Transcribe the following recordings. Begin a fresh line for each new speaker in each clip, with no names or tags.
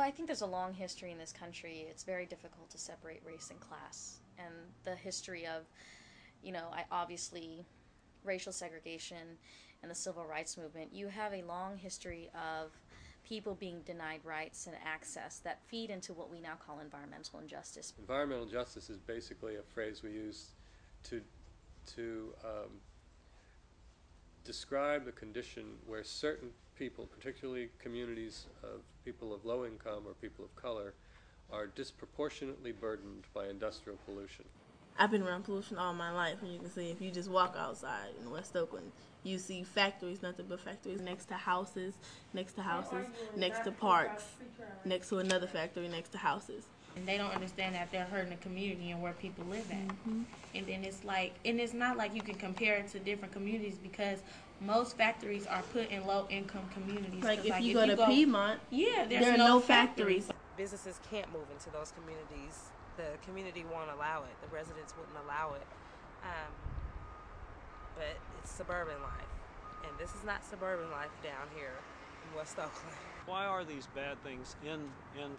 I think there's a long history in this country. It's very difficult to separate race and class. And the history of, obviously racial segregation and the civil rights movement, you have a long history of people being denied rights and access that feed into what we now call environmental injustice.
Environmental justice is basically a phrase we use to describe the condition where certain people, particularly communities of people of low income or people of color, are disproportionately burdened by industrial pollution.
I've been around pollution all my life, and you can see if you just walk outside in West Oakland, you see factories, nothing but factories, next to houses, next to parks, next to another factory, next to houses.
And they don't understand that they're hurting the community and where people live at. And then it's not like you can compare it to different communities, because most factories are put in low-income communities.
Like if you go to Piedmont, there are no factories.
Businesses can't move into those communities. The community won't allow it. The residents wouldn't allow it. But it's suburban life. And this is not suburban life down here in West Oakland.
Why are these bad things in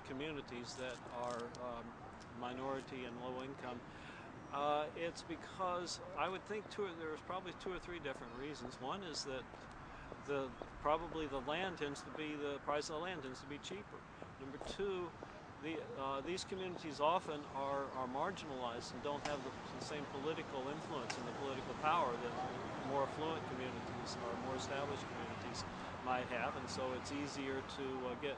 communities that are minority and low income? It's because I would think there's probably 2 or 3 different reasons. One is that probably the price of the land tends to be cheaper. Number 2, these communities often are marginalized and don't have the same political influence and the political power that more affluent communities or more established communities might have, and so it's easier to get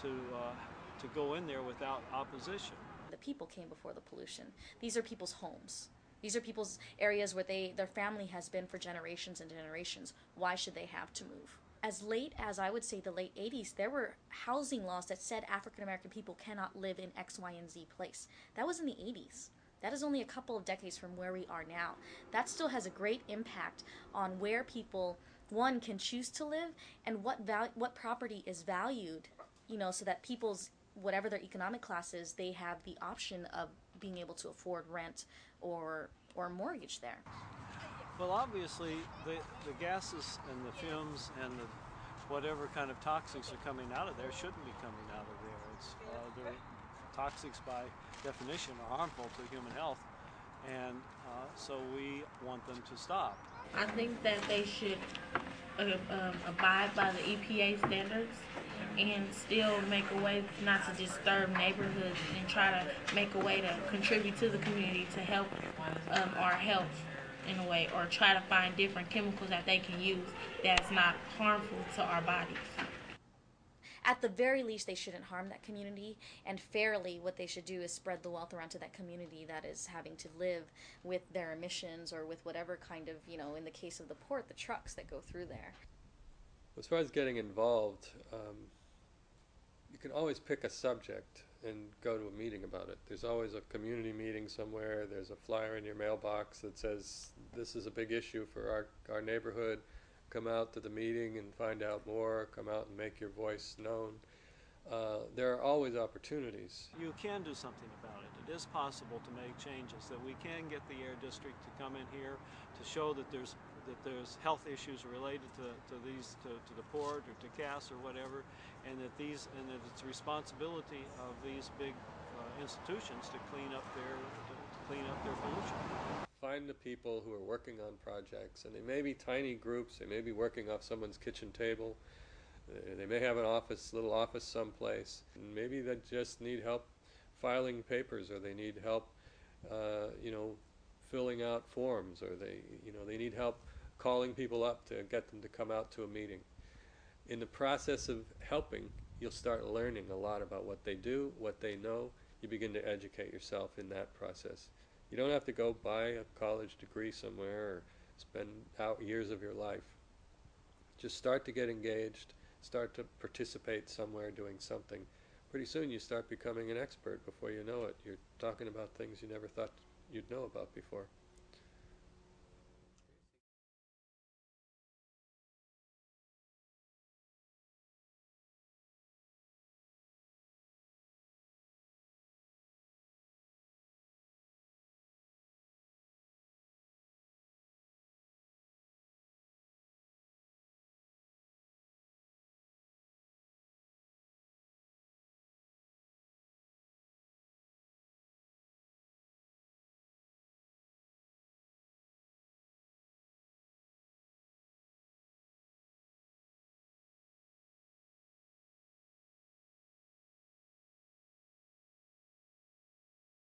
to go in there without opposition.
The people came before the pollution. These are people's homes. These are people's areas where their family has been for generations and generations. Why should they have to move? As late as, I would say, the late 80s, there were housing laws that said African American people cannot live in X, Y, and Z place. That was in the 80s. That is only a couple of decades from where we are now. That still has a great impact on where people, one, can choose to live, and what property is valued, so that people's, whatever their economic class is, they have the option of being able to afford rent or mortgage there.
Well, obviously, the gases and the fumes and the whatever kind of toxics are coming out of there shouldn't be coming out of there. Toxics, by definition, are harmful to human health, and so we want them to stop.
I think that they should abide by the EPA standards and still make a way not to disturb neighborhoods, and try to make a way to contribute to the community to help our health in a way, or try to find different chemicals that they can use that's not harmful to our bodies.
At the very least, they shouldn't harm that community, and fairly what they should do is spread the wealth around to that community that is having to live with their emissions, or with whatever kind of, in the case of the port, the trucks that go through there.
As far as getting involved, you can always pick a subject and go to a meeting about it. There's always a community meeting somewhere. There's a flyer in your mailbox that says, this is a big issue for our neighborhood. Come out to the meeting and find out more. Come out and make your voice known. There are always opportunities.
You can do something about it. It is possible to make changes, that we can get the Air District to come in here to show that there's health issues related to the port or to CAS or whatever, and that it's the responsibility of these big institutions to clean up their pollution.
Find the people who are working on projects, and they may be tiny groups. They may be working off someone's kitchen table. They may have an little office someplace, and maybe they just need help filing papers, or they need help, filling out forms, or they need help calling people up to get them to come out to a meeting. In the process of helping, you'll start learning a lot about what they do, what they know. You begin to educate yourself in that process. You don't have to go buy a college degree somewhere or spend out years of your life. Just start to get engaged, start to participate somewhere doing something. Pretty soon you start becoming an expert. Before you know it, you're talking about things you never thought you'd know about before.